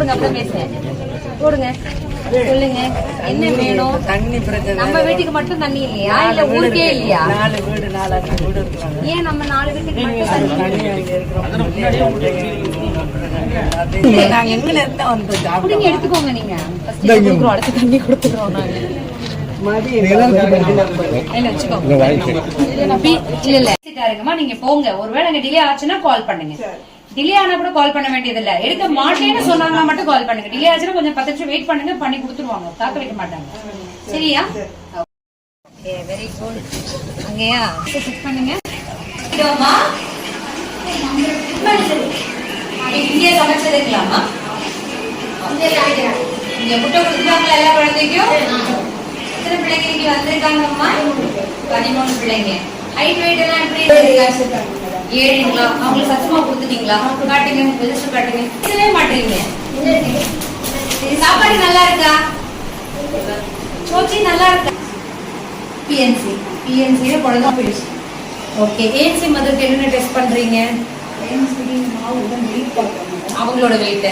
போடுங்க அப்புறம் பேசுறேன். போடுங்க, சொல்லுங்க என்ன வேணும். தண்ணி பிரச்சனை. நம்ம வீட்டுக்கு மட்டும் தண்ணி இல்லையா, இல்ல ஊருக்கே இல்லையா? 4 வீடு 4 வீடு இருக்காங்க. ஏன் நம்ம 4 வீட்டுக்கு மட்டும் தண்ணி? நாங்க எங்க இருந்தா வந்தோம். அப்படிங்க எடுத்துக்கோங்க. நீங்க அடுத்து தண்ணி கொடுத்துக்கிறோம். நீங்க போங்க. ஒருவேளை டிலே ஆச்சுன்னா கால் பண்ணுங்க. டிலே ஆனா கூட கால் பண்ண வேண்டியது இல்ல. எடுக்க மாட்டேன்னு சொன்னாங்கன்னா மட்டும் கால் பண்ணுங்க. டிலே ஆச்சுன்னா கொஞ்சம் 10 நிமிஷம் வெயிட் பண்ணுங்க, பண்ணி கொடுத்துருவாங்க. காக்க வைக்க மாட்டாங்க. சரியா? Very good. அங்கயா செக் பண்ணுங்க. இங்கே சமைச்சதுங்களாமா? இங்க முட்டை கொடுத்துருக்காங்களா எல்லா குழந்தைக்கும்? எத்தனை பிள்ளைங்க இங்க வந்திருக்காங்கம்மா? 13 பிள்ளைங்க. ஹைட் வெயிட் எல்லாம் எப்படி இருக்கு? 7ங்களா? அவங்களுக்கு சத்தமா கொடுத்துட்டீங்களா? காட்டுங்க, ரெஜிஸ்டர் காட்டுங்க. பேசவே மாட்டீங்க. சாப்பாடு நல்லா இருக்கா? சோச்சி நல்லா இருக்கா? பிஎன்சி குழந்தை போயிடுச்சு. ஓகே. ஏஎன்சி மதருக்கு என்னென்ன டெஸ்ட் பண்றீங்க? அவங்களோட வெயிட்.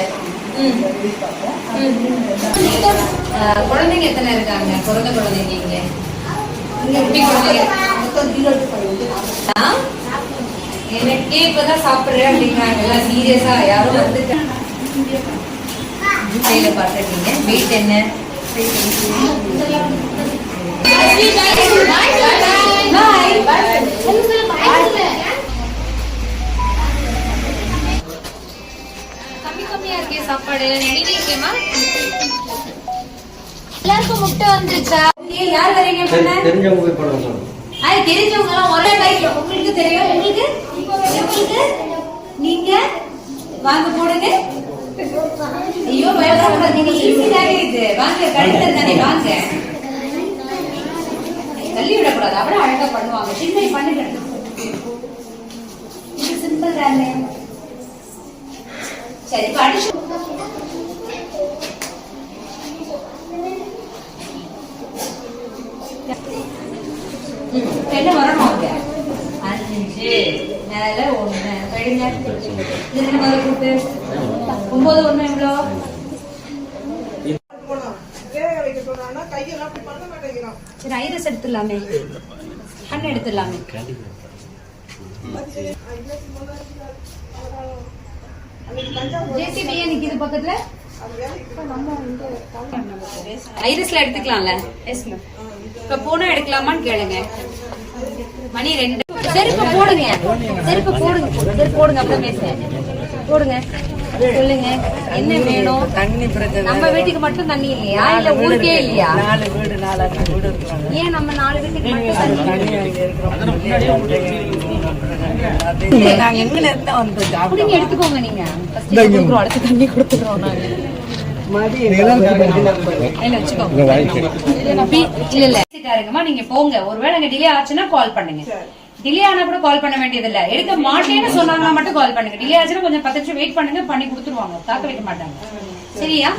குழந்தைங்க எத்தனை இருக்காங்க? பிறந்த குழந்தைங்க இங்க குட்டி குழந்தைங்க. எனக்கே இப்பதான் சாப்பிடுறேன் அப்படிங்கிறாங்க. எல்லாம் சீரியஸா யாரும் வந்துட்டு பாத்துருக்கீங்க. வெயிட் என்ன? கம்மியா இருக்கே சாப்பாடு. இருக்கேமா? எல்லாருக்கும் முட்டை வந்துருச்சா? யார் வரீங்க? தெரிஞ்சவங்க எல்லாம் ஒரே பைக்ல. உங்களுக்கு தெரியும்? உங்களுக்கு நீங்க வாங்க போடுங்க. ஐயோ பயப்படாத, நீங்க ஈஸி தானே இது. வாங்க, கடிதம் தானே, வாங்க. தள்ளி விடக்கூடாது, அவ்வளவு அழகா பண்ணுவாங்க. சின்ன பண்ணுங்க, சிம்பிள் தானே. சரி, படிச்சு என்ன வரணும்? 5 மேல 1 கழிங்க. இது முதல் கூட்டு 9 1 எவ்வளோ? சரி, ஐரஸ் எடுத்துடலாமே, கண் எடுத்துடலாமே. ஜேசிபி நிக்குது பக்கத்துல. ஐரஸ்ல எடுத்துக்கலாம்ல? இப்ப போனா எடுக்கலாமான்னு கேளுங்க. மணி 2. செருப்பு போடுங்க, செருப்பு போடுங்க, செருப்பு போடுங்க அப்புறம் பேசுறேன். போடுங்க, சொல்லுங்க என்ன வேணும். தண்ணி பிரச்சனை. நம்ம வீட்டுக்கு மட்டும் தண்ணி இல்லையா, இல்ல ஊருக்கே இல்லையா? 4 வீடு 4 வீடு இருக்காங்க. ஏன் நம்ம 4 வீட்டுக்கு மட்டும் தண்ணி? நாங்க எங்க இருந்தா வந்தோம். அப்படிங்க எடுத்துக்கோங்க. நீங்க அடுத்து தண்ணி கொடுத்துக்கிறோம். நீங்க போங்க. ஒருவேளை டிலே ஆச்சுன்னா கால் பண்ணுங்க. டிலே ஆனா கூட கால் பண்ண வேண்டியது இல்ல. எடுக்க மாட்டேன்னு சொன்னாங்கன்னா மட்டும் கால் பண்ணுங்க. டிலே ஆச்சுன்னா கொஞ்சம் 10 நிமிஷம் வெயிட் பண்ணுங்க, பண்ணி கொடுத்துருவாங்க. காக்க வைக்க மாட்டாங்க. சரியா?